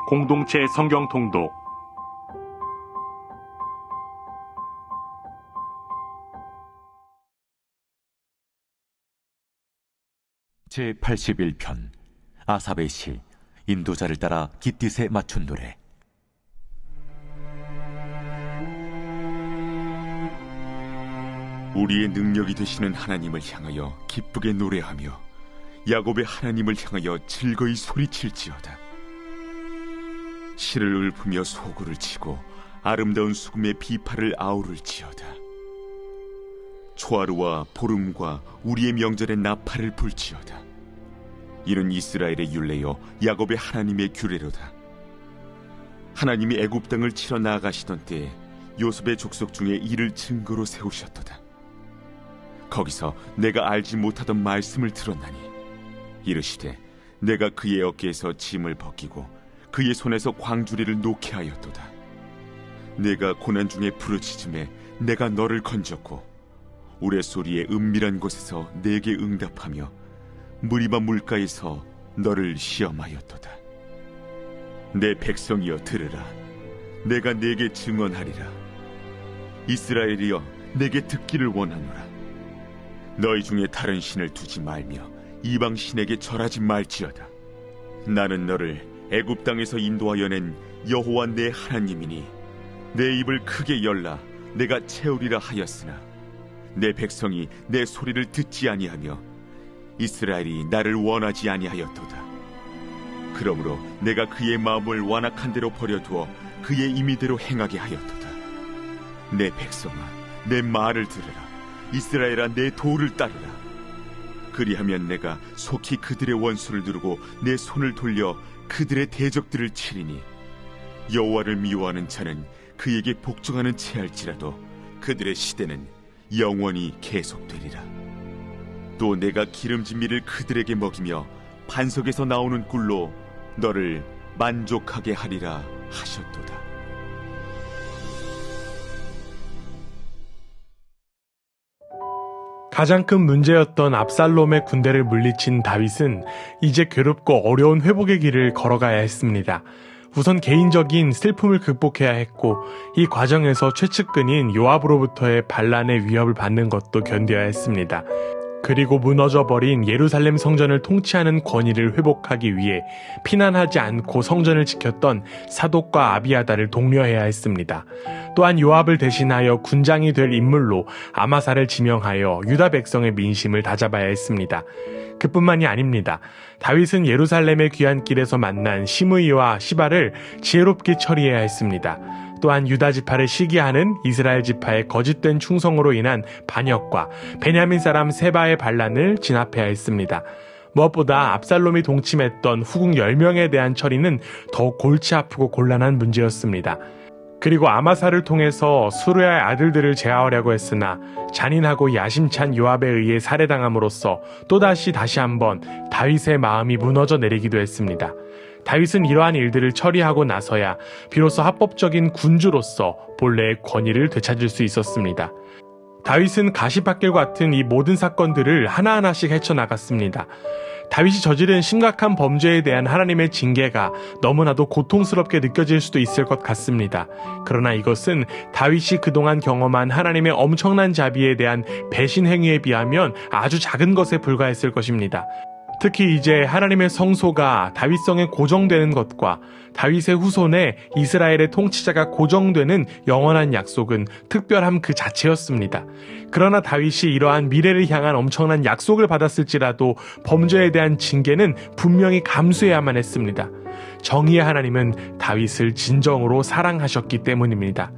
공동체 성경 통독 제81편 아삽의 시 인도자를 따라 깃딧에 맞춘 노래. 우리의 능력이 되시는 하나님을 향하여 기쁘게 노래하며 야곱의 하나님을 향하여 즐거이 소리칠지어다. 실을 읊으며 소구를 치고 아름다운 수금의 비파를 아우를지어다. 초하루와 보름과 우리의 명절에 나팔을 불지어다. 이는 이스라엘의 율례요 야곱의 하나님의 규례로다. 하나님이 애굽 땅을 치러 나아가시던 때에 요셉의 족속 중에 이를 증거로 세우셨도다. 거기서 내가 알지 못하던 말씀을 들었나니 이르시되 내가 그의 어깨에서 짐을 벗기고 그의 손에서 광주리를 놓게 하였도다. 내가 고난 중에 부르짖음에 내가 너를 건졌고 우레소리의 은밀한 곳에서 내게 응답하며 무리바 물가에서 너를 시험하였도다. 내 백성이여 들으라. 내가 내게 증언하리라. 이스라엘이여 내게 듣기를 원하노라. 너희 중에 다른 신을 두지 말며 이방 신에게 절하지 말지어다. 나는 너를 애굽 땅에서 인도하여 낸 여호와 내 하나님이니 내 입을 크게 열라 내가 채우리라 하였으나 내 백성이 내 소리를 듣지 아니하며 이스라엘이 나를 원하지 아니하였도다. 그러므로 내가 그의 마음을 완악한 대로 버려두어 그의 임의대로 행하게 하였도다. 내 백성아 내 말을 들으라. 이스라엘아 내 도를 따르라. 그리하면 내가 속히 그들의 원수를 누르고 내 손을 돌려 그들의 대적들을 치리니 여호와를 미워하는 자는 그에게 복종하는 채할지라도 그들의 시대는 영원히 계속되리라. 또 내가 기름진 밀을 그들에게 먹이며 반석에서 나오는 꿀로 너를 만족하게 하리라 하셨도다. 가장 큰 문제였던 압살롬의 군대를 물리친 다윗은 이제 괴롭고 어려운 회복의 길을 걸어가야 했습니다. 우선 개인적인 슬픔을 극복해야 했고 이 과정에서 최측근인 요압으로부터의 반란의 위협을 받는 것도 견뎌야 했습니다. 그리고 무너져버린 예루살렘 성전을 통치하는 권위를 회복하기 위해 피난하지 않고 성전을 지켰던 사독과 아비아다를 독려해야 했습니다. 또한 요압을 대신하여 군장이 될 인물로 아마사를 지명하여 유다 백성의 민심을 다잡아야 했습니다. 그뿐만이 아닙니다. 다윗은 예루살렘의 귀한 길에서 만난 시므이와 시바를 지혜롭게 처리해야 했습니다. 또한 유다 지파를 시기하는 이스라엘 지파의 거짓된 충성으로 인한 반역과 베냐민 사람 세바의 반란을 진압해야 했습니다. 무엇보다 압살롬이 동침했던 후궁 10명에 대한 처리는 더욱 골치 아프고 곤란한 문제였습니다. 그리고 아마사를 통해서 수르야의 아들들을 제하하려고 했으나 잔인하고 야심찬 요압에 의해 살해당함으로써 다시 한번 다윗의 마음이 무너져 내리기도 했습니다. 다윗은 이러한 일들을 처리하고 나서야 비로소 합법적인 군주로서 본래의 권위를 되찾을 수 있었습니다. 다윗은 가시밭길 같은 이 모든 사건들을 하나하나씩 헤쳐나갔습니다. 다윗이 저지른 심각한 범죄에 대한 하나님의 징계가 너무나도 고통스럽게 느껴질 수도 있을 것 같습니다. 그러나 이것은 다윗이 그동안 경험한 하나님의 엄청난 자비에 대한 배신 행위에 비하면 아주 작은 것에 불과했을 것입니다. 특히 이제 하나님의 성소가 다윗성에 고정되는 것과 다윗의 후손에 이스라엘의 통치자가 고정되는 영원한 약속은 특별함 그 자체였습니다. 그러나 다윗이 이러한 미래를 향한 엄청난 약속을 받았을지라도 범죄에 대한 징계는 분명히 감수해야만 했습니다. 정의의 하나님은 다윗을 진정으로 사랑하셨기 때문입니다.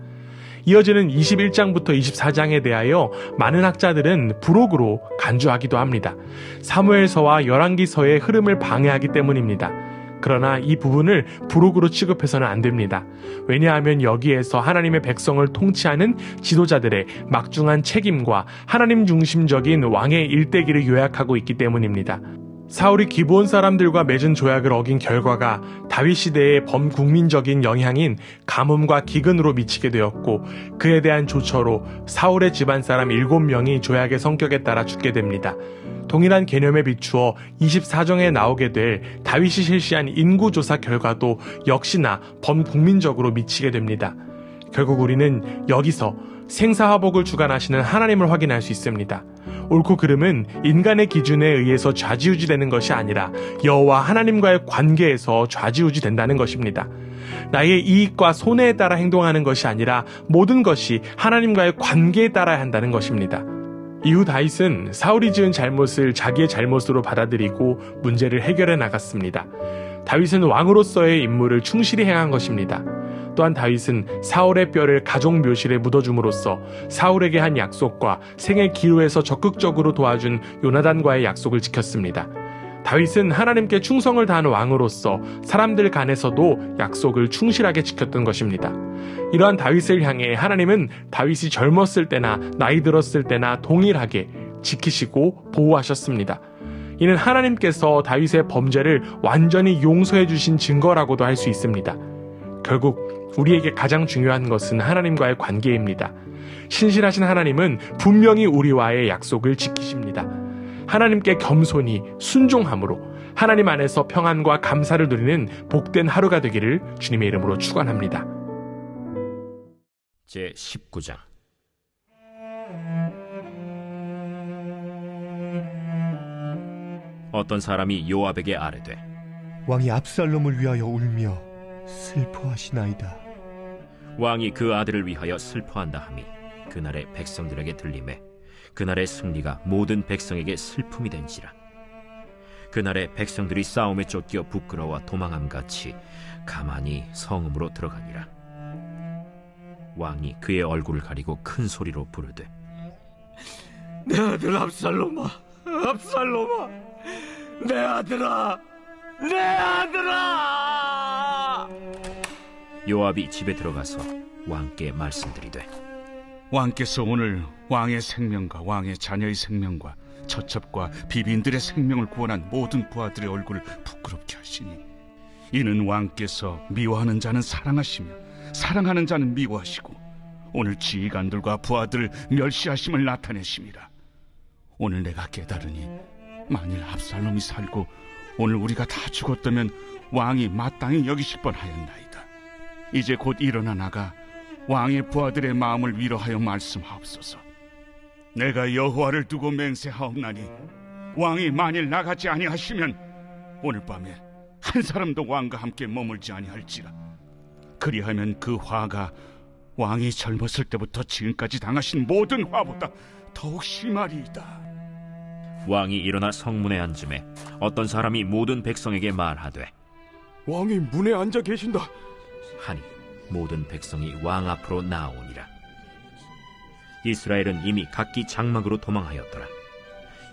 이어지는 21장부터 24장에 대하여 많은 학자들은 부록으로 간주하기도 합니다. 사무엘서와 열왕기서의 흐름을 방해하기 때문입니다. 그러나 이 부분을 부록으로 취급해서는 안 됩니다. 왜냐하면 여기에서 하나님의 백성을 통치하는 지도자들의 막중한 책임과 하나님 중심적인 왕의 일대기를 요약하고 있기 때문입니다. 사울이 기브온 사람들과 맺은 조약을 어긴 결과가 다윗 시대의 범국민적인 영향인 가뭄과 기근으로 미치게 되었고 그에 대한 조처로 사울의 집안 사람 7명이 조약의 성격에 따라 죽게 됩니다. 동일한 개념에 비추어 24정에 나오게 될 다윗이 실시한 인구조사 결과도 역시나 범국민적으로 미치게 됩니다. 결국 우리는 여기서 생사화복을 주관하시는 하나님을 확인할 수 있습니다. 옳고 그름은 인간의 기준에 의해서 좌지우지되는 것이 아니라 여호와 하나님과의 관계에서 좌지우지된다는 것입니다. 나의 이익과 손해에 따라 행동하는 것이 아니라 모든 것이 하나님과의 관계에 따라야 한다는 것입니다. 이후 다윗은 사울이 지은 잘못을 자기의 잘못으로 받아들이고 문제를 해결해 나갔습니다. 다윗은 왕으로서의 임무를 충실히 행한 것입니다. 또한 다윗은 사울의 뼈를 가족 묘실에 묻어줌으로써 사울에게 한 약속과 생의 기로에서 적극적으로 도와준 요나단과의 약속을 지켰습니다. 다윗은 하나님께 충성을 다한 왕으로서 사람들 간에서도 약속을 충실하게 지켰던 것입니다. 이러한 다윗을 향해 하나님은 다윗이 젊었을 때나 나이 들었을 때나 동일하게 지키시고 보호하셨습니다. 이는 하나님께서 다윗의 범죄를 완전히 용서해 주신 증거라고도 할 수 있습니다. 결국 우리에게 가장 중요한 것은 하나님과의 관계입니다. 신실하신 하나님은 분명히 우리와의 약속을 지키십니다. 하나님께 겸손히 순종함으로 하나님 안에서 평안과 감사를 누리는 복된 하루가 되기를 주님의 이름으로 축원합니다. 제19장. 어떤 사람이 요압에게 아뢰되 왕이 압살롬을 위하여 울며 슬퍼하시나이다. 왕이 그 아들을 위하여 슬퍼한다 함이 그날의 백성들에게 들리매 그날의 승리가 모든 백성에게 슬픔이 된지라. 그날의 백성들이 싸움에 쫓겨 부끄러워 도망함같이 가만히 성읍으로 들어가니라. 왕이 그의 얼굴을 가리고 큰 소리로 부르되 내 아들 압살롬아, 압살롬아, 내 아들아, 내 아들아. 요압이 집에 들어가서 왕께 말씀드리되 왕께서 오늘 왕의 생명과 왕의 자녀의 생명과 처첩과 비빈들의 생명을 구원한 모든 부하들의 얼굴을 부끄럽게 하시니 이는 왕께서 미워하는 자는 사랑하시며 사랑하는 자는 미워하시고 오늘 지휘관들과 부하들을 멸시하심을 나타내심이라. 오늘 내가 깨달으니 만일 압살롬이 살고 오늘 우리가 다 죽었다면 왕이 마땅히 여기실 뻔하였나이다. 이제 곧 일어나 나가 왕의 부하들의 마음을 위로하여 말씀하옵소서. 내가 여호와를 두고 맹세하옵나니 왕이 만일 나가지 아니하시면 오늘 밤에 한 사람도 왕과 함께 머물지 아니할지라. 그리하면 그 화가 왕이 젊었을 때부터 지금까지 당하신 모든 화보다 더욱 심하리이다. 왕이 일어나 성문에 앉음에 어떤 사람이 모든 백성에게 말하되 왕이 문에 앉아 계신다 하니 모든 백성이 왕 앞으로 나오니라. 이스라엘은 이미 각기 장막으로 도망하였더라.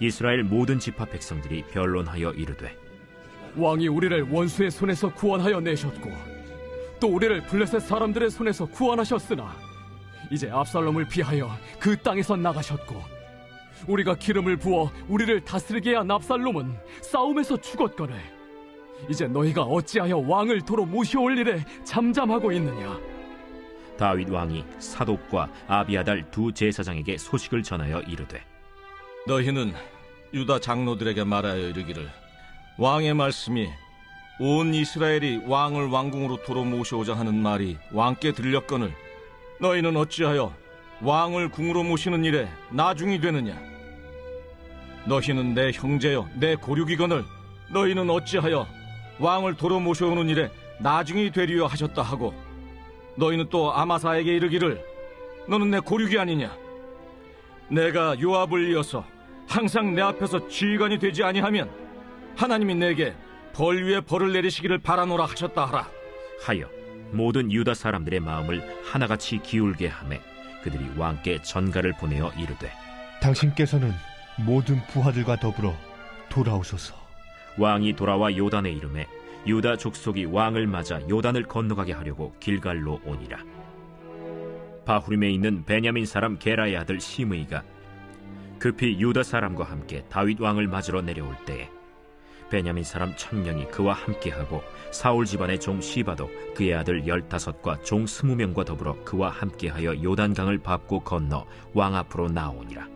이스라엘 모든 지파 백성들이 변론하여 이르되 왕이 우리를 원수의 손에서 구원하여 내셨고 또 우리를 블레셋 사람들의 손에서 구원하셨으나 이제 압살롬을 피하여 그 땅에서 나가셨고 우리가 기름을 부어 우리를 다스리게 한 압살롬은 싸움에서 죽었거늘 이제 너희가 어찌하여 왕을 도로 모셔올 일에 잠잠하고 있느냐. 다윗 왕이 사독과 아비아달 두 제사장에게 소식을 전하여 이르되 너희는 유다 장로들에게 말하여 이르기를 왕의 말씀이 온 이스라엘이 왕을 왕궁으로 도로 모셔오자 하는 말이 왕께 들렸거늘 너희는 어찌하여 왕을 궁으로 모시는 일에 나중이 되느냐. 너희는 내 형제여 내 고륙이거늘 너희는 어찌하여 왕을 도로 모셔오는 일에 나중이 되리여 하셨다 하고 너희는 또 아마사에게 이르기를 너는 내 고륙이 아니냐. 내가 요압을 이어서 항상 내 앞에서 지휘관이 되지 아니하면 하나님이 내게 벌 위에 벌을 내리시기를 바라노라 하셨다 하라 하여 모든 유다 사람들의 마음을 하나같이 기울게 하매 그들이 왕께 전가를 보내어 이르되 당신께서는 모든 부하들과 더불어 돌아오소서. 왕이 돌아와 요단에 이르매 유다 족속이 왕을 맞아 요단을 건너가게 하려고 길갈로 오니라. 바후림에 있는 베냐민 사람 게라의 아들 시므이가 급히 유다 사람과 함께 다윗 왕을 맞으러 내려올 때에 베냐민 사람 1000명이 그와 함께하고 사울 집안의 종 시바도 그의 아들 15과 종 20명과 더불어 그와 함께하여 요단강을 밟고 건너 왕 앞으로 나오니라.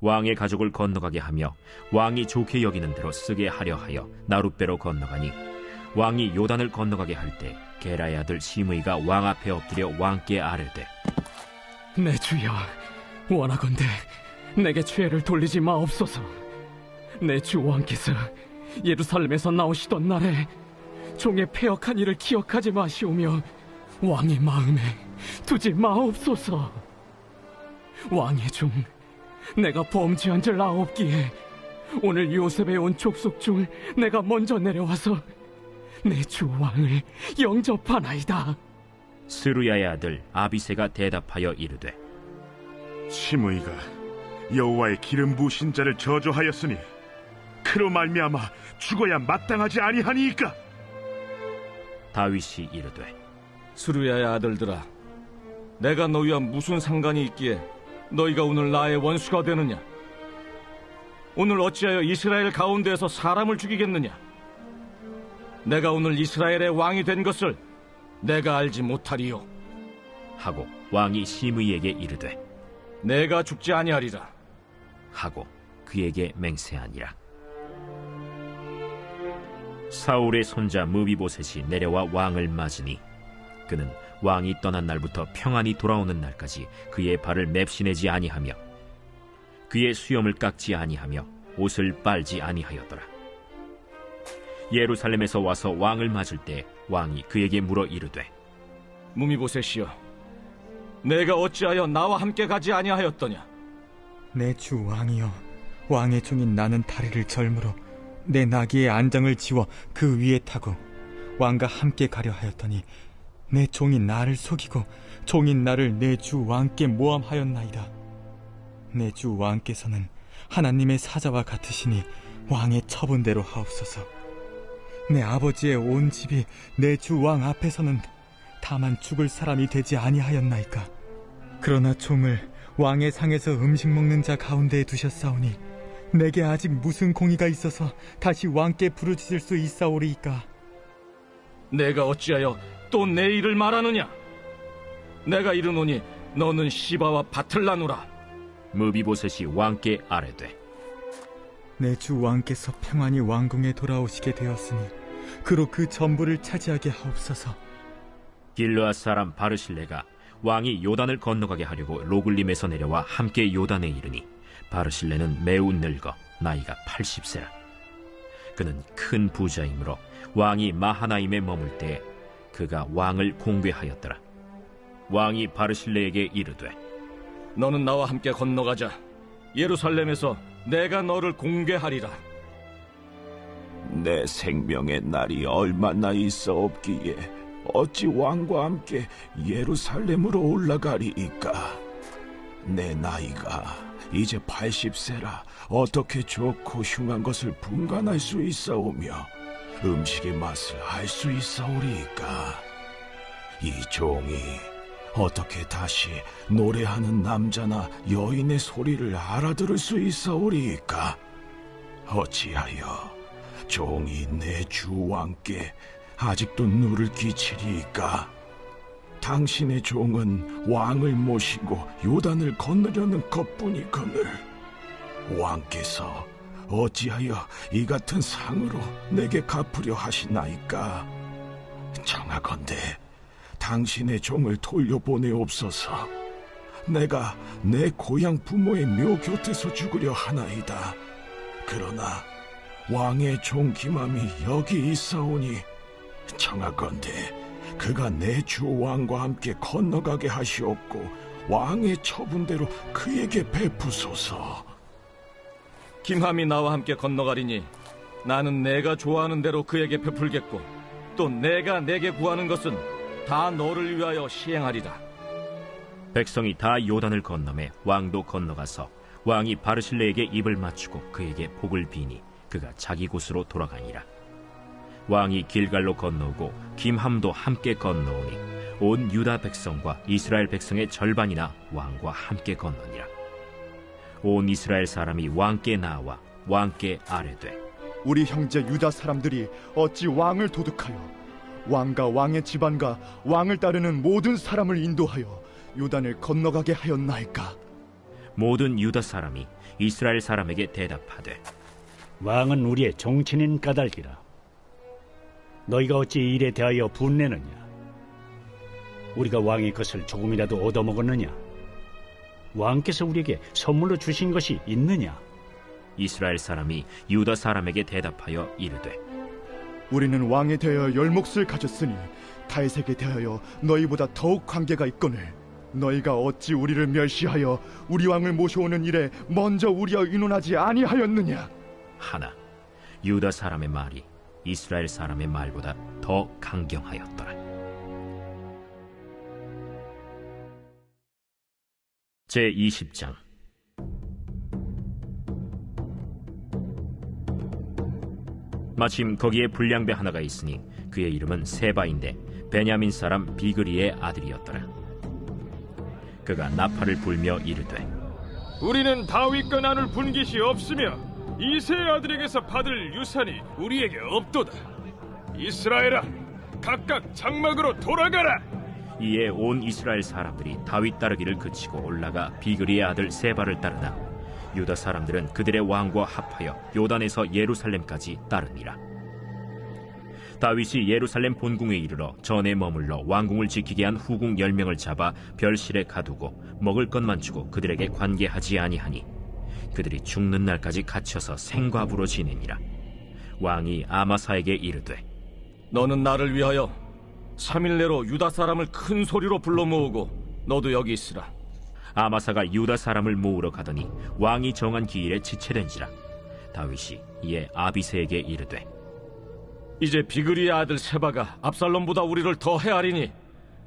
왕의 가족을 건너가게 하며 왕이 좋게 여기는 대로 쓰게 하려 하여 나룻배로 건너가니 왕이 요단을 건너가게 할 때 게라의 아들 시므이가 왕 앞에 엎드려 왕께 아뢰되 내 주여, 원하건대 내게 죄를 돌리지 마옵소서. 내 주 왕께서 예루살렘에서 나오시던 날에 종의 패역한 일을 기억하지 마시오며 왕의 마음에 두지 마옵소서. 왕의 종 내가 범죄한 줄 아옵기에 오늘 요셉에 온 족속 중 내가 먼저 내려와서 내 주 왕을 영접하나이다. 스루야의 아들 아비새가 대답하여 이르되 시므이가 여호와의 기름 부으신 자를 저주하였으니 그로 말미암아 죽어야 마땅하지 아니하니이까. 다윗이 이르되 수르야의 아들들아, 내가 너희와 무슨 상관이 있기에 너희가 오늘 나의 원수가 되느냐? 오늘 어찌하여 이스라엘 가운데에서 사람을 죽이겠느냐? 내가 오늘 이스라엘의 왕이 된 것을 내가 알지 못하리요 하고 왕이 시므이에게 이르되 내가 죽지 아니하리라 하고 그에게 맹세하니라. 사울의 손자 무비보셋이 내려와 왕을 맞으니 그는 왕이 떠난 날부터 평안히 돌아오는 날까지 그의 발을 맵시내지 아니하며 그의 수염을 깎지 아니하며 옷을 빨지 아니하였더라. 예루살렘에서 와서 왕을 맞을 때 왕이 그에게 물어 이르되 무미보셋이여, 내가 어찌하여 나와 함께 가지 아니하였더냐? 내 주 왕이여, 왕의 종인 나는 다리를 절므로 내 나귀의 안장을 지워 그 위에 타고 왕과 함께 가려 하였더니 내 종인 나를 속이고 종인 나를 내 주 왕께 모함하였나이다. 내 주 왕께서는 하나님의 사자와 같으시니 왕의 처분대로 하옵소서. 내 아버지의 온 집이 내 주 왕 앞에서는 다만 죽을 사람이 되지 아니하였나이까. 그러나 종을 왕의 상에서 음식 먹는 자 가운데에 두셨사오니 내게 아직 무슨 공의가 있어서 다시 왕께 부르짖을 수 있사오리이까. 내가 어찌하여 또 내 일을 말하느냐? 내가 이르노니 너는 시바와 밭을 나누라. 무비보셋이 왕께 아뢰되 내 주 왕께서 평안히 왕궁에 돌아오시게 되었으니 그로 그 전부를 차지하게 하옵소서. 길르앗 사람 바르실레가 왕이 요단을 건너가게 하려고 로글림에서 내려와 함께 요단에 이르니 바르실레는 매우 늙어 나이가 80세라. 그는 큰 부자이므로 왕이 마하나임에 머물 때 그가 왕을 공궤하였더라. 왕이 바르실레에게 이르되 너는 나와 함께 건너가자. 예루살렘에서 내가 너를 공궤하리라. 내 생명의 날이 얼마나 있어 없기에 어찌 왕과 함께 예루살렘으로 올라가리이까. 내 나이가 이제 80세라 어떻게 좋고 흉한 것을 분간할 수 있사오며 음식의 맛을 알 수 있사오리이까. 이 종이 어떻게 다시 노래하는 남자나 여인의 소리를 알아들을 수 있사오리이까. 어찌하여 종이 내 주 왕께 아직도 누를 끼치리이까. 당신의 종은 왕을 모시고 요단을 건너려는 것뿐이거늘 왕께서 어찌하여 이 같은 상으로 내게 갚으려 하시나이까. 청하건대 당신의 종을 돌려보내옵소서. 내가 내 고향 부모의 묘 곁에서 죽으려 하나이다. 그러나 왕의 종 기맘이 여기 있사오니 청하건대 그가 내 주 왕과 함께 건너가게 하시옵고 왕의 처분대로 그에게 베푸소서. 김함이 나와 함께 건너가리니 나는 내가 좋아하는 대로 그에게 베풀겠고 또 내가 내게 구하는 것은 다 너를 위하여 시행하리라. 백성이 다 요단을 건너매 왕도 건너가서 왕이 바르실레에게 입을 맞추고 그에게 복을 비니 그가 자기 곳으로 돌아가니라. 왕이 길갈로 건너오고 김함도 함께 건너오니 온 유다 백성과 이스라엘 백성의 절반이나 왕과 함께 건너니라. 온 이스라엘 사람이 왕께 나와 왕께 아뢰되 우리 형제 유다 사람들이 어찌 왕을 도둑하여 왕과 왕의 집안과 왕을 따르는 모든 사람을 인도하여 요단을 건너가게 하였나이까. 모든 유다 사람이 이스라엘 사람에게 대답하되 왕은 우리의 종친인 까닭이라. 너희가 어찌 이 일에 대하여 분내느냐? 우리가 왕의 것을 조금이라도 얻어먹었느냐? 왕께서 우리에게 선물로 주신 것이 있느냐? 이스라엘 사람이 유다 사람에게 대답하여 이르되 우리는 왕에 대하여 열몫을 가졌으니 다윗에게 대하여 너희보다 더욱 관계가 있거늘 너희가 어찌 우리를 멸시하여 우리 왕을 모셔오는 일에 먼저 우리와 의논하지 아니하였느냐? 하나 유다 사람의 말이 이스라엘 사람의 말보다 더 강경하였더라. 제20장. 마침 거기에 불량배 하나가 있으니 그의 이름은 세바인데 베냐민 사람 비그리의 아들이었더라. 그가 나팔을 불며 이르되 우리는 다윗과 나눌 분깃이 없으며 이새의 아들에게서 받을 유산이 우리에게 없도다. 이스라엘아, 각각 장막으로 돌아가라. 이에 온 이스라엘 사람들이 다윗 따르기를 그치고 올라가 비그리의 아들 세바를 따르나 유다 사람들은 그들의 왕과 합하여 요단에서 예루살렘까지 따르니라. 다윗이 예루살렘 본궁에 이르러 전에 머물러 왕궁을 지키게 한 후궁 10명을 잡아 별실에 가두고 먹을 것만 주고 그들에게 관계하지 아니하니 그들이 죽는 날까지 갇혀서 생과부로 지내니라. 왕이 아마사에게 이르되 너는 나를 위하여 3일 내로 유다 사람을 큰 소리로 불러 모으고 너도 여기 있으라. 아마사가 유다 사람을 모으러 가더니 왕이 정한 기일에 지체된지라. 다윗이 이에 아비새에게 이르되 이제 비그리의 아들 세바가 압살롬보다 우리를 더 헤아리니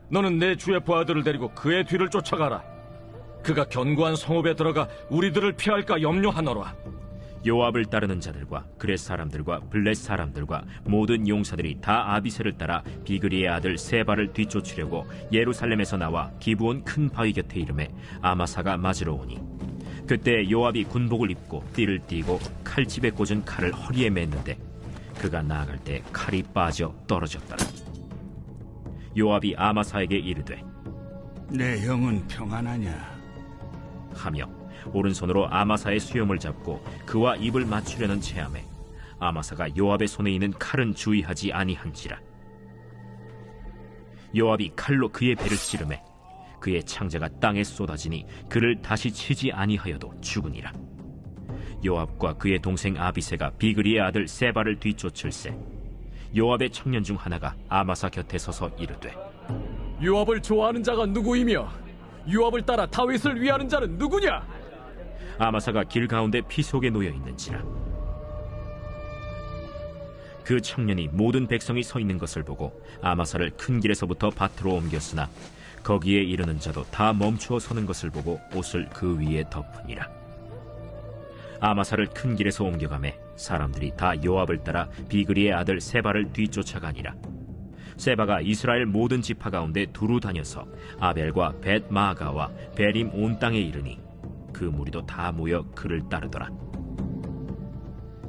너는 내 주의 부하들을 데리고 그의 뒤를 쫓아가라. 그가 견고한 성읍에 들어가 우리들을 피할까 염려하노라. 요압을 따르는 자들과 그렛 사람들과 블렛 사람들과 모든 용사들이 다 아비새를 따라 비그리의 아들 세바를 뒤쫓으려고 예루살렘에서 나와 기브온 큰 바위 곁에 이르매 아마사가 맞으러 오니 그때 요압이 군복을 입고 띠를 띠고 칼집에 꽂은 칼을 허리에 맸는데 그가 나아갈 때 칼이 빠져 떨어졌더라. 요압이 아마사에게 이르되 내 영은 평안하냐 하며 오른손으로 아마사의 수염을 잡고 그와 입을 맞추려는 체함에 아마사가 요압의 손에 있는 칼은 주의하지 아니한지라. 요압이 칼로 그의 배를 찌르매 그의 창자가 땅에 쏟아지니 그를 다시 치지 아니하여도 죽으니라. 요압과 그의 동생 아비새가 비그리의 아들 세바를 뒤쫓을세 요압의 청년 중 하나가 아마사 곁에 서서 이르되 요압을 좋아하는 자가 누구이며 요압을 따라 다윗을 위하는 자는 누구냐? 아마사가 길 가운데 피 속에 놓여 있는지라. 그 청년이 모든 백성이 서 있는 것을 보고 아마사를 큰 길에서부터 밭으로 옮겼으나 거기에 이르는 자도 다 멈추어 서는 것을 보고 옷을 그 위에 덮으니라. 아마사를 큰 길에서 옮겨가매 사람들이 다 요압을 따라 비그리의 아들 세바를 뒤쫓아가니라. 세바가 이스라엘 모든 지파 가운데 두루 다녀서 아벨과 벳마가와 베림 온 땅에 이르니 그 무리도 다 모여 그를 따르더라.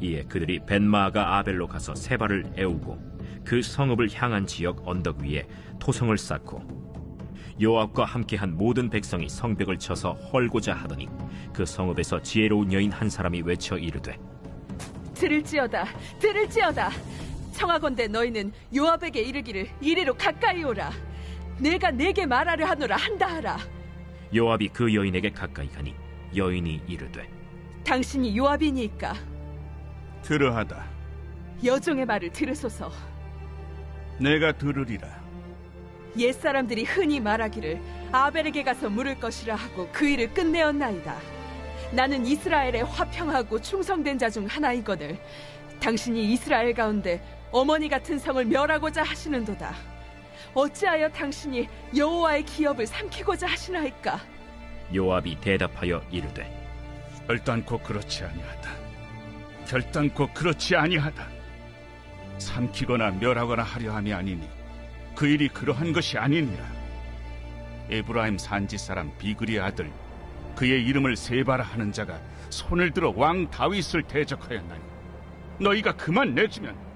이에 그들이 벳마가 아벨로 가서 세바를 애우고 그 성읍을 향한 지역 언덕 위에 토성을 쌓고 요압과 함께한 모든 백성이 성벽을 쳐서 헐고자 하더니 그 성읍에서 지혜로운 여인 한 사람이 외쳐 이르되 들을지어다 들을지어다 청하건대 너희는 요압에게 이르기를 이리로 가까이 오라. 내가 내게 말하려 하노라 한다 하라. 요압이 그 여인에게 가까이 가니 여인이 이르되 당신이 요압이니까 그러하다. 여종의 말을 들으소서. 내가 들으리라. 옛사람들이 흔히 말하기를 아벨에게 가서 물을 것이라 하고 그 일을 끝내었나이다. 나는 이스라엘에 화평하고 충성된 자 중 하나이거늘 당신이 이스라엘 가운데 어머니 같은 성을 멸하고자 하시는도다. 어찌하여 당신이 여호와의 기업을 삼키고자 하시나이까? 요압이 대답하여 이르되 결단코 그렇지 아니하다. 결단코 그렇지 아니하다. 삼키거나 멸하거나 하려 함이 아니니 그 일이 그러한 것이 아니니라. 에브라임 산지 사람 비그리의 아들 그의 이름을 세바라 하는 자가 손을 들어 왕 다윗을 대적하였나니 너희가 그만 내주면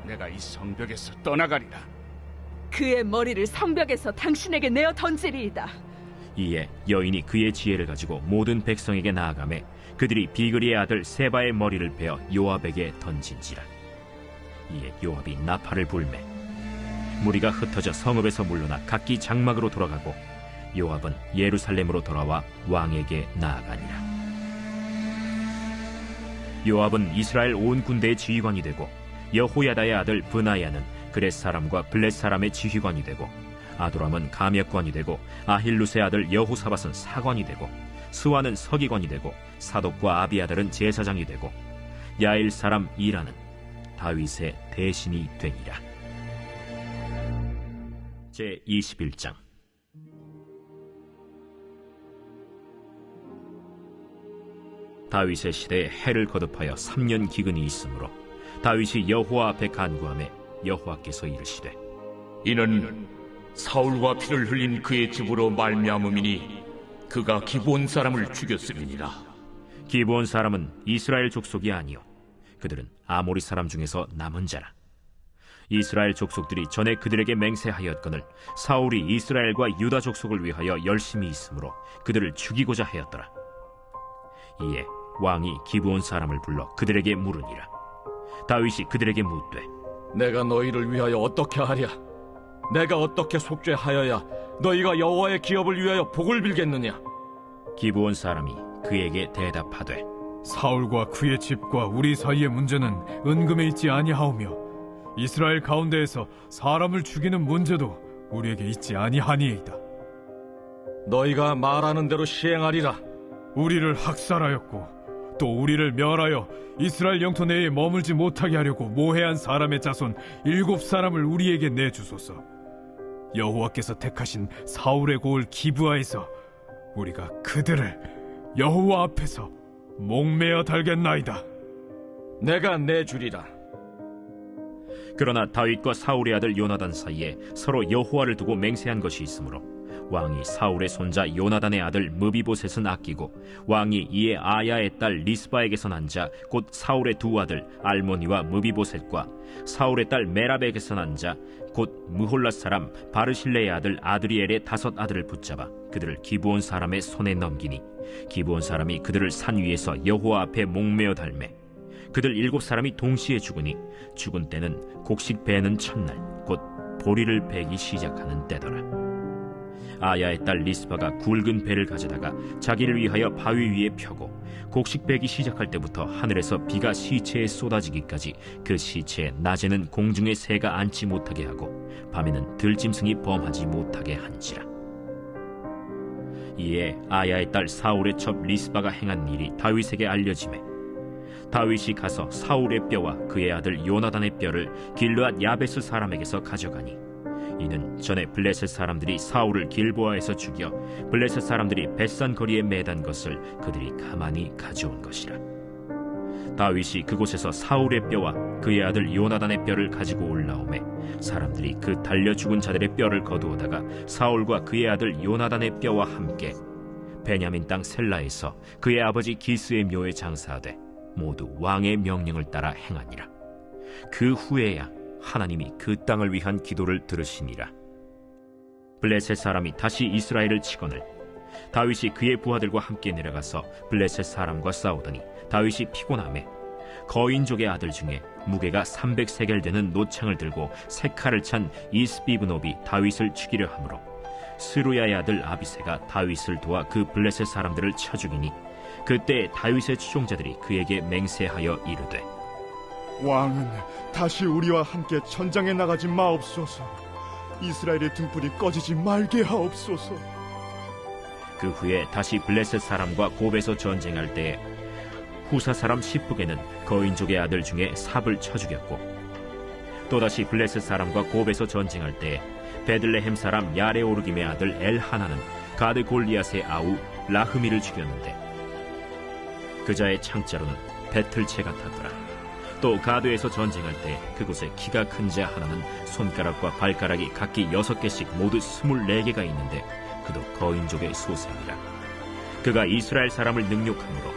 내가 이 성벽에서 떠나가리라. 그의 머리를 성벽에서 당신에게 내어 던지리이다. 이에 여인이 그의 지혜를 가지고 모든 백성에게 나아가매 그들이 비그리의 아들 세바의 머리를 베어 요압에게 던진지라. 이에 요압이 나팔을 불매 무리가 흩어져 성읍에서 물러나 각기 장막으로 돌아가고 요압은 예루살렘으로 돌아와 왕에게 나아가니라. 요압은 이스라엘 온 군대의 지휘관이 되고 여호야다의 아들 브나야는 그렛 사람과 블렛 사람의 지휘관이 되고 아도람은 감역관이 되고 아힐루스의 아들 여호사밧은 사관이 되고 스와는 서기관이 되고 사독과 아비아달은 제사장이 되고 야일 사람 이라는 다윗의 대신이 되니라. 제21장. 다윗의 시대에 해를 거듭하여 3년 기근이 있으므로 다윗이 여호와 앞에 간구하매 여호와께서 이르시되 이는 사울과 피를 흘린 그의 집으로 말미암음이니 그가 기브온 사람을 죽였음이니라. 기브온 사람은 이스라엘 족속이 아니요 그들은 아모리 사람 중에서 남은 자라. 이스라엘 족속들이 전에 그들에게 맹세하였거늘 사울이 이스라엘과 유다 족속을 위하여 열심히 있으므로 그들을 죽이고자 하였더라. 이에 왕이 기브온 사람을 불러 그들에게 물으니라. 다윗이 그들에게 묻되 내가 너희를 위하여 어떻게 하랴? 내가 어떻게 속죄하여야 너희가 여호와의 기업을 위하여 복을 빌겠느냐? 기브온 사람이 그에게 대답하되 사울과 그의 집과 우리 사이의 문제는 은금에 있지 아니하오며 이스라엘 가운데에서 사람을 죽이는 문제도 우리에게 있지 아니하니이다. 너희가 말하는 대로 시행하리라. 우리를 학살하였고 또 우리를 멸하여 이스라엘 영토 내에 머물지 못하게 하려고 모해한 사람의 자손 7사람을 우리에게 내주소서. 여호와께서 택하신 사울의 고을 기브아에서 우리가 그들을 여호와 앞에서 목매어 달겠나이다. 내가 내주리라. 그러나 다윗과 사울의 아들 요나단 사이에 서로 여호와를 두고 맹세한 것이 있으므로 왕이 사울의 손자 요나단의 아들 무비보셋은 아끼고 왕이 이에 아야의 딸 리스바에게서 난 자 곧 사울의 두 아들 알모니와 무비보셋과 사울의 딸 메랍에게서 난 자 곧 무홀랏 사람 바르실레의 아들 아드리엘의 5 아들을 붙잡아 그들을 기브온 사람의 손에 넘기니 기브온 사람이 그들을 산 위에서 여호와 앞에 목매어 달매 그들 7사람이 동시에 죽으니 죽은 때는 곡식 베는 첫날 곧 보리를 베기 시작하는 때더라. 아야의 딸 리스바가 굵은 배를 가져다가 자기를 위하여 바위 위에 펴고 곡식 베기 시작할 때부터 하늘에서 비가 시체에 쏟아지기까지 그 시체에 낮에는 공중의 새가 앉지 못하게 하고 밤에는 들짐승이 범하지 못하게 한지라. 이에 아야의 딸 사울의 첩 리스바가 행한 일이 다윗에게 알려지매 다윗이 가서 사울의 뼈와 그의 아들 요나단의 뼈를 길르앗 야베스 사람에게서 가져가니 이는 전에 블레셋 사람들이 사울을 길보아에서 죽여 블레셋 사람들이 벳산 거리에 매단 것을 그들이 가만히 가져온 것이라. 다윗이 그곳에서 사울의 뼈와 그의 아들 요나단의 뼈를 가지고 올라오매 사람들이 그 달려 죽은 자들의 뼈를 거두어다가 사울과 그의 아들 요나단의 뼈와 함께 베냐민 땅 셀라에서 그의 아버지 기스의 묘에 장사하되 모두 왕의 명령을 따라 행하니라. 그 후에야 하나님이 그 땅을 위한 기도를 들으시니라. 블레셋 사람이 다시 이스라엘을 치거늘 다윗이 그의 부하들과 함께 내려가서 블레셋 사람과 싸우더니 다윗이 피곤하매 거인족의 아들 중에 무게가 300세겔 되는 노창을 들고 세 칼을 찬 이스비브노비 다윗을 죽이려 하므로 스루야의 아들 아비새가 다윗을 도와 그 블레셋 사람들을 쳐 죽이니 그때 다윗의 추종자들이 그에게 맹세하여 이르되 왕은 다시 우리와 함께 전장에 나가지 마옵소서. 이스라엘의 등불이 꺼지지 말게 하옵소서. 그 후에 다시 블레셋 사람과 곱에서 전쟁할 때에 후사 사람 시프게는 거인족의 아들 중에 삽을 쳐 죽였고 또다시 블레셋 사람과 곱에서 전쟁할 때에 베들레헴 사람 야레오르김의 아들 엘하나는 가드 골리앗의 아우 라흐미를 죽였는데 그자의 창자로는 배틀채 같았더라. 또 가드에서 전쟁할 때 그곳에 키가 큰 자 하나는 손가락과 발가락이 각기 6개씩 모두 24개가 있는데 그도 거인족의 소생이라. 그가 이스라엘 사람을 능욕함으로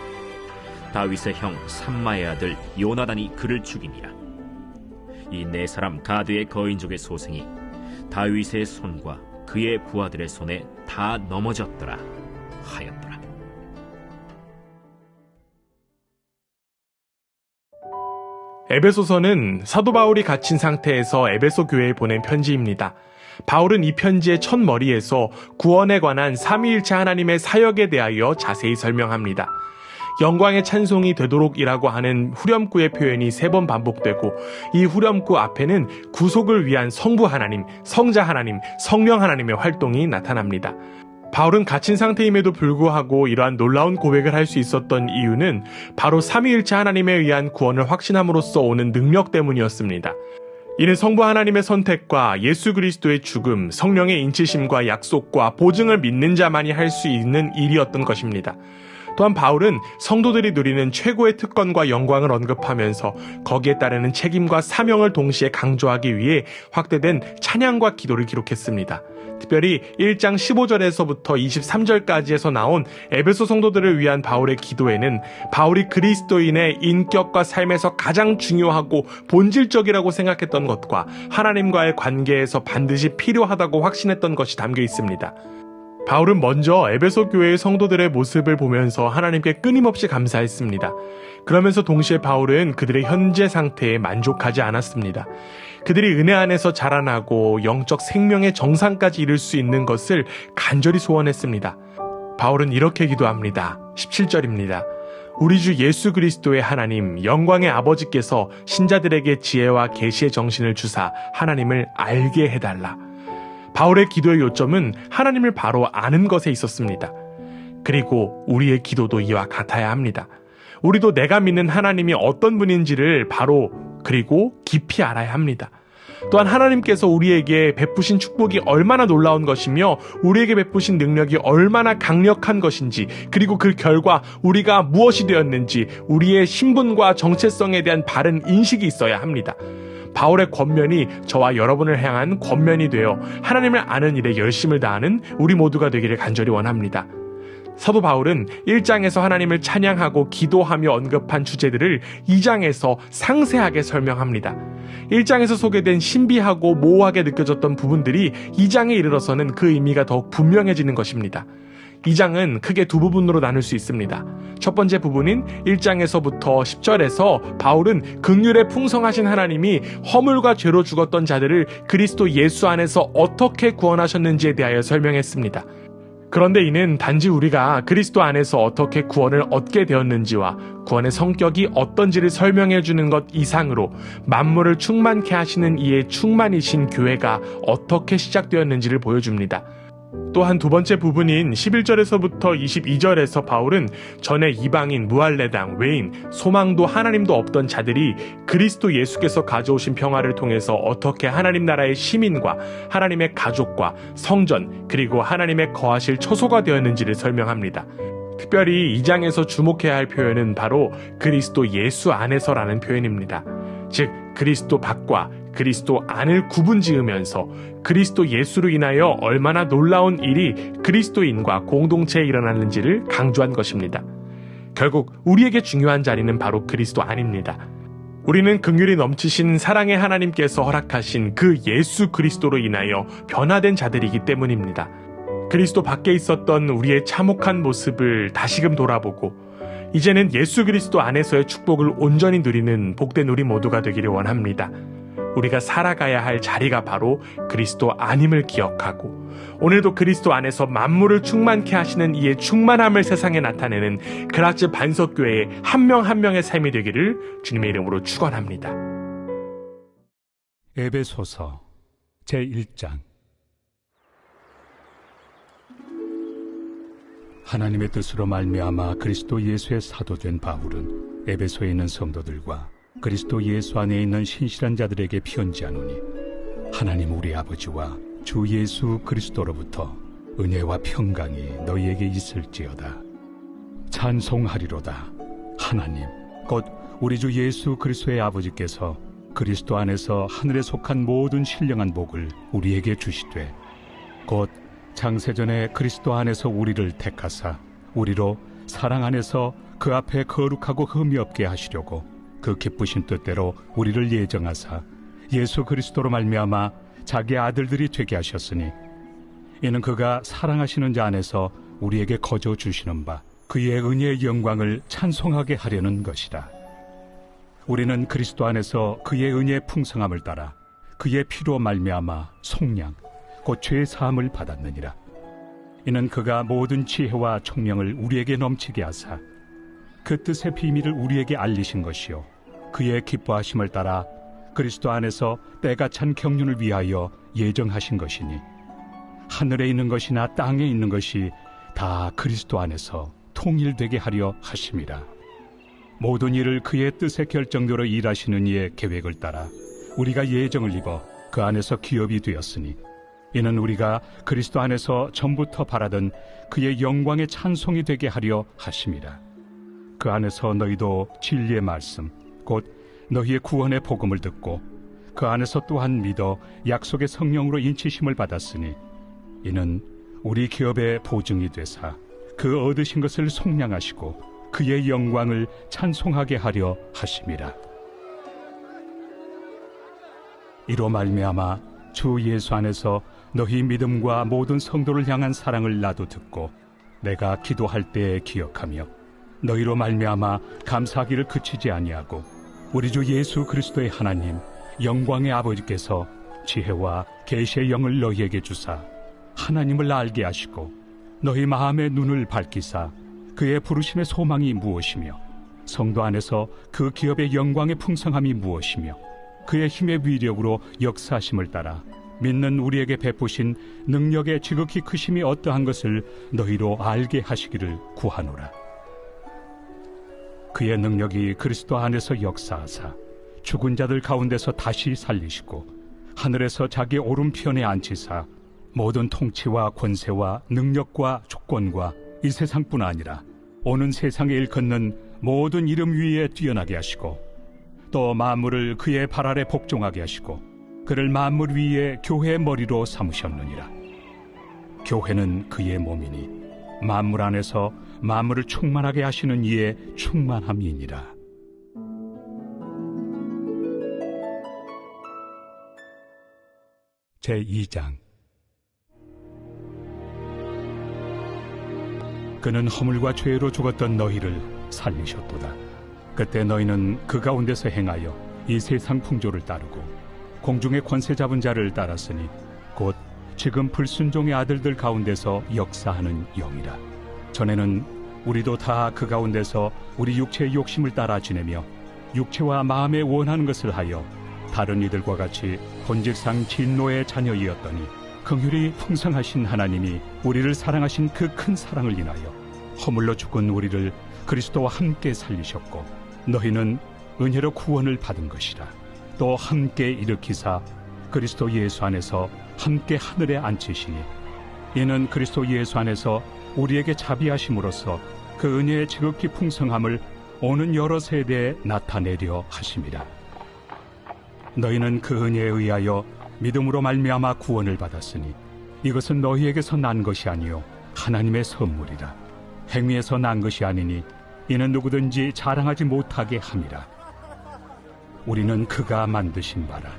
다윗의 형 삼마의 아들 요나단이 그를 죽이니라. 이 4사람 가드의 거인족의 소생이 다윗의 손과 그의 부하들의 손에 다 넘어졌더라 하였더라. 에베소서는 사도 바울이 갇힌 상태에서 에베소 교회에 보낸 편지입니다. 바울은 이 편지의 첫 머리에서 구원에 관한 삼위일체 하나님의 사역에 대하여 자세히 설명합니다. 영광의 찬송이 되도록이라고 하는 후렴구의 표현이 3번 반복되고, 이 후렴구 앞에는 구속을 위한 성부 하나님, 성자 하나님, 성령 하나님의 활동이 나타납니다. 바울은 갇힌 상태임에도 불구하고 이러한 놀라운 고백을 할 수 있었던 이유는 바로 삼위일체 하나님에 의한 구원을 확신함으로써 오는 능력 때문이었습니다. 이는 성부 하나님의 선택과 예수 그리스도의 죽음, 성령의 인치심과 약속과 보증을 믿는 자만이 할 수 있는 일이었던 것입니다. 또한 바울은 성도들이 누리는 최고의 특권과 영광을 언급하면서 거기에 따르는 책임과 사명을 동시에 강조하기 위해 확대된 찬양과 기도를 기록했습니다. 특별히 1장 15절에서부터 23절까지에서 나온 에베소 성도들을 위한 바울의 기도에는 바울이 그리스도인의 인격과 삶에서 가장 중요하고 본질적이라고 생각했던 것과 하나님과의 관계에서 반드시 필요하다고 확신했던 것이 담겨 있습니다. 바울은 먼저 에베소 교회의 성도들의 모습을 보면서 하나님께 끊임없이 감사했습니다. 그러면서 동시에 바울은 그들의 현재 상태에 만족하지 않았습니다. 그들이 은혜 안에서 자라나고 영적 생명의 정상까지 이룰 수 있는 것을 간절히 소원했습니다. 바울은 이렇게 기도합니다. 17절입니다. 우리 주 예수 그리스도의 하나님, 영광의 아버지께서 신자들에게 지혜와 계시의 정신을 주사 하나님을 알게 해달라. 바울의 기도의 요점은 하나님을 바로 아는 것에 있었습니다. 그리고 우리의 기도도 이와 같아야 합니다. 우리도 내가 믿는 하나님이 어떤 분인지를 바로 그리고 깊이 알아야 합니다. 또한 하나님께서 우리에게 베푸신 축복이 얼마나 놀라운 것이며 우리에게 베푸신 능력이 얼마나 강력한 것인지, 그리고 그 결과 우리가 무엇이 되었는지 우리의 신분과 정체성에 대한 바른 인식이 있어야 합니다. 바울의 권면이 저와 여러분을 향한 권면이 되어 하나님을 아는 일에 열심을 다하는 우리 모두가 되기를 간절히 원합니다. 사도 바울은 1장에서 하나님을 찬양하고 기도하며 언급한 주제들을 2장에서 상세하게 설명합니다. 1장에서 소개된 신비하고 모호하게 느껴졌던 부분들이 2장에 이르러서는 그 의미가 더욱 분명해지는 것입니다. 2장은 크게 두 부분으로 나눌 수 있습니다. 첫 번째 부분인 1장에서부터 10절에서 바울은 긍휼에 풍성하신 하나님이 허물과 죄로 죽었던 자들을 그리스도 예수 안에서 어떻게 구원하셨는지에 대하여 설명했습니다. 그런데 이는 단지 우리가 그리스도 안에서 어떻게 구원을 얻게 되었는지와 구원의 성격이 어떤지를 설명해 주는 것 이상으로 만물을 충만케 하시는 이의 충만이신 교회가 어떻게 시작되었는지를 보여줍니다. 또한 두 번째 부분인 11절에서부터 22절에서 바울은 전에 이방인, 무할례당, 외인, 소망도 하나님도 없던 자들이 그리스도 예수께서 가져오신 평화를 통해서 어떻게 하나님 나라의 시민과 하나님의 가족과 성전, 그리고 하나님의 거하실 처소가 되었는지를 설명합니다. 특별히 2장에서 주목해야 할 표현은 바로 그리스도 예수 안에서라는 표현입니다. 즉 그리스도 밖과 그리스도 안을 구분지으면서 그리스도 예수로 인하여 얼마나 놀라운 일이 그리스도인과 공동체에 일어나는지를 강조한 것입니다. 결국 우리에게 중요한 자리는 바로 그리스도 안입니다. 우리는 긍휼이 넘치신 사랑의 하나님께서 허락하신 그 예수 그리스도로 인하여 변화된 자들이기 때문입니다. 그리스도 밖에 있었던 우리의 참혹한 모습을 다시금 돌아보고 이제는 예수 그리스도 안에서의 축복을 온전히 누리는 복된 우리 모두가 되기를 원합니다. 우리가 살아가야 할 자리가 바로 그리스도 안임을 기억하고 오늘도 그리스도 안에서 만물을 충만케 하시는 이의 충만함을 세상에 나타내는 그라츠 반석교회의 한 명 한 명의 삶이 되기를 주님의 이름으로 축원합니다. 에베소서 제1장. 하나님의 뜻으로 말미암아 그리스도 예수의 사도된 바울은 에베소에 있는 성도들과 그리스도 예수 안에 있는 신실한 자들에게 편지하노니 하나님 우리 아버지와 주 예수 그리스도로부터 은혜와 평강이 너희에게 있을지어다. 찬송하리로다. 하나님 곧 우리 주 예수 그리스도의 아버지께서 그리스도 안에서 하늘에 속한 모든 신령한 복을 우리에게 주시되 곧 창세전에 그리스도 안에서 우리를 택하사 우리로 사랑 안에서 그 앞에 거룩하고 흠이 없게 하시려고 그 기쁘신 뜻대로 우리를 예정하사 예수 그리스도로 말미암아 자기 아들들이 되게 하셨으니 이는 그가 사랑하시는 자 안에서 우리에게 거저 주시는 바 그의 은혜의 영광을 찬송하게 하려는 것이라. 우리는 그리스도 안에서 그의 은혜의 풍성함을 따라 그의 피로 말미암아 속량 곧 죄 사함을 받았느니라. 이는 그가 모든 지혜와 총명을 우리에게 넘치게 하사 그 뜻의 비밀을 우리에게 알리신 것이요 그의 기뻐하심을 따라 그리스도 안에서 때가 찬 경륜을 위하여 예정하신 것이니 하늘에 있는 것이나 땅에 있는 것이 다 그리스도 안에서 통일되게 하려 하심이라. 모든 일을 그의 뜻의 결정대로 일하시는 이의 계획을 따라 우리가 예정을 입어 그 안에서 기업이 되었으니 이는 우리가 그리스도 안에서 전부터 바라던 그의 영광의 찬송이 되게 하려 하심이라. 그 안에서 너희도 진리의 말씀 곧 너희의 구원의 복음을 듣고 그 안에서 또한 믿어 약속의 성령으로 인치심을 받았으니 이는 우리 기업의 보증이 되사 그 얻으신 것을 속량하시고 그의 영광을 찬송하게 하려 하심이라. 이로 말미암아 주 예수 안에서 너희 믿음과 모든 성도를 향한 사랑을 나도 듣고 내가 기도할 때에 기억하며 너희로 말미암아 감사하기를 그치지 아니하고 우리 주 예수 그리스도의 하나님 영광의 아버지께서 지혜와 계시의 영을 너희에게 주사 하나님을 알게 하시고 너희 마음의 눈을 밝히사 그의 부르심의 소망이 무엇이며 성도 안에서 그 기업의 영광의 풍성함이 무엇이며 그의 힘의 위력으로 역사하심을 따라 믿는 우리에게 베푸신 능력의 지극히 크심이 어떠한 것을 너희로 알게 하시기를 구하노라. 그의 능력이 그리스도 안에서 역사하사 죽은 자들 가운데서 다시 살리시고 하늘에서 자기 오른편에 앉히사 모든 통치와 권세와 능력과 주권과 이 세상뿐 아니라 오는 세상에 일컫는 모든 이름 위에 뛰어나게 하시고 또 만물을 그의 발 아래 복종하게 하시고 그를 만물 위에 교회의 머리로 삼으셨느니라. 교회는 그의 몸이니 만물 안에서 만물을 충만하게 하시는 이의 충만함이니라. 제2장. 그는 허물과 죄로 죽었던 너희를 살리셨도다. 그때 너희는 그 가운데서 행하여 이 세상 풍조를 따르고 공중의 권세 잡은 자를 따랐으니 곧 지금 불순종의 아들들 가운데서 역사하는 영이라. 전에는 우리도 다 그 가운데서 우리 육체의 욕심을 따라 지내며 육체와 마음에 원하는 것을 하여 다른 이들과 같이 본질상 진노의 자녀이었더니 긍휼이 풍성하신 하나님이 우리를 사랑하신 그 큰 사랑을 인하여 허물로 죽은 우리를 그리스도와 함께 살리셨고 너희는 은혜로 구원을 받은 것이라. 또 함께 일으키사 그리스도 예수 안에서 함께 하늘에 앉히시니 이는 그리스도 예수 안에서 우리에게 자비하심으로써 그 은혜의 지극히 풍성함을 오는 여러 세대에 나타내려 하심이라. 너희는 그 은혜에 의하여 믿음으로 말미암아 구원을 받았으니 이것은 너희에게서 난 것이 아니요 하나님의 선물이라. 행위에서 난 것이 아니니 이는 누구든지 자랑하지 못하게 함이라. 우리는 그가 만드신 바라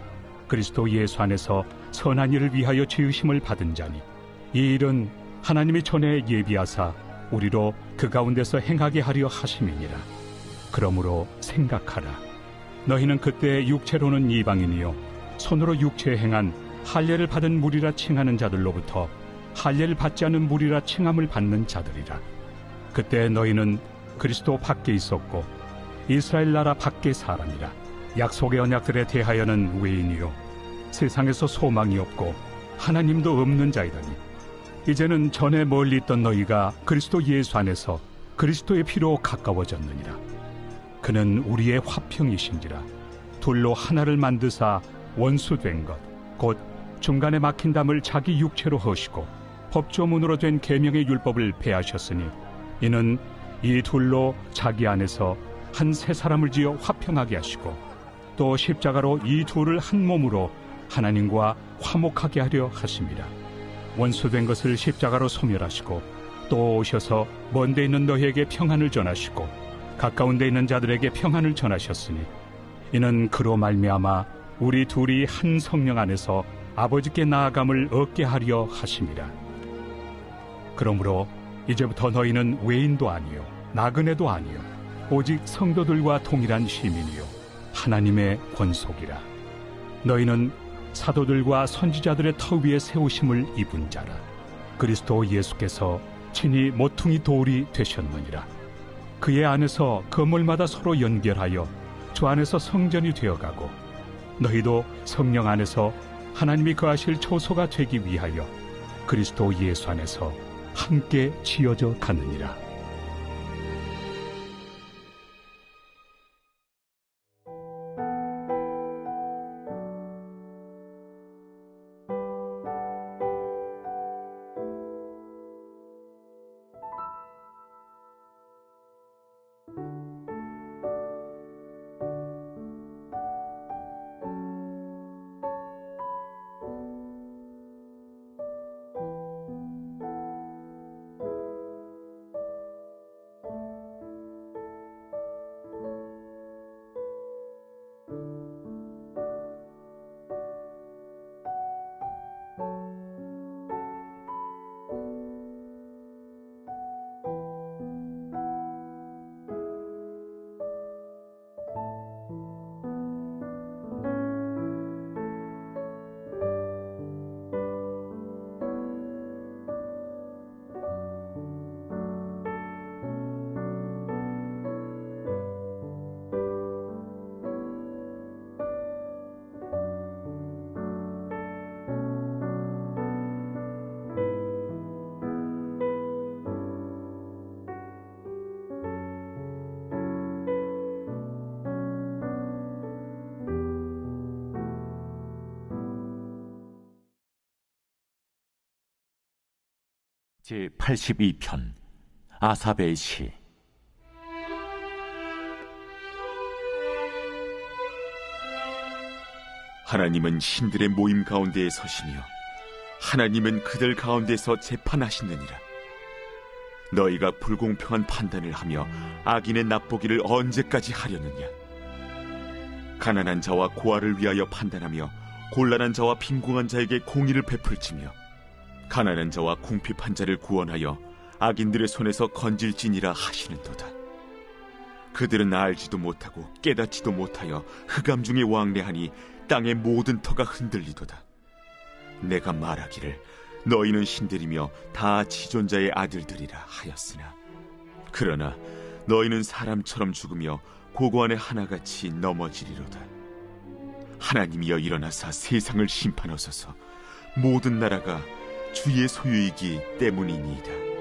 그리스도 예수 안에서 선한 일을 위하여 지으심을 받은 자니 이 일은 하나님이 전에 예비하사 우리로 그 가운데서 행하게 하려 하심이니라. 그러므로 생각하라. 너희는 그때 육체로는 이방인이요 손으로 육체에 행한 할례를 받은 무리라 칭하는 자들로부터 할례를 받지 않은 무리라 칭함을 받는 자들이라. 그때 너희는 그리스도 밖에 있었고 이스라엘 나라 밖의 사람이라. 약속의 언약들에 대하여는 외인이요 세상에서 소망이 없고 하나님도 없는 자이더니 이제는 전에 멀리 있던 너희가 그리스도 예수 안에서 그리스도의 피로 가까워졌느니라. 그는 우리의 화평이신지라. 둘로 하나를 만드사 원수된 것 곧 중간에 막힌 담을 자기 육체로 허시고 법조문으로 된 계명의 율법을 폐하셨으니 이는 이 둘로 자기 안에서 한 새 사람을 지어 화평하게 하시고 또 십자가로 이 둘을 한 몸으로 하나님과 화목하게 하려 하심이라. 원수된 것을 십자가로 소멸하시고 또 오셔서 먼 데 있는 너희에게 평안을 전하시고 가까운 데 있는 자들에게 평안을 전하셨으니 이는 그로 말미암아 우리 둘이 한 성령 안에서 아버지께 나아감을 얻게 하려 하심이라. 그러므로 이제부터 너희는 외인도 아니요 나그네도 아니요 오직 성도들과 동일한 시민이요 하나님의 권속이라. 너희는 사도들과 선지자들의 터 위에 세우심을 입은 자라. 그리스도 예수께서 친히 모퉁이 돌이 되셨느니라. 그의 안에서 건물마다 서로 연결하여 주 안에서 성전이 되어가고 너희도 성령 안에서 하나님이 거하실 초소가 되기 위하여 그리스도 예수 안에서 함께 지어져 가느니라. 제82편 아삽의 시. 하나님은 신들의 모임 가운데에 서시며 하나님은 그들 가운데서 재판하시느니라. 너희가 불공평한 판단을 하며 악인의 납보기를 언제까지 하려느냐. 가난한 자와 고아를 위하여 판단하며 곤란한 자와 빈궁한 자에게 공의를 베풀지며 가난한 자와 궁핍한 자를 구원하여 악인들의 손에서 건질지니라 하시는도다. 그들은 알지도 못하고 깨닫지도 못하여 흑암 중에 왕래하니 땅의 모든 터가 흔들리도다. 내가 말하기를 너희는 신들이며 다 지존자의 아들들이라 하였으나 그러나 너희는 사람처럼 죽으며 고고한의 하나같이 넘어지리로다. 하나님이여 일어나사 세상을 심판하소서. 모든 나라가 주의 소유이기 때문이니이다.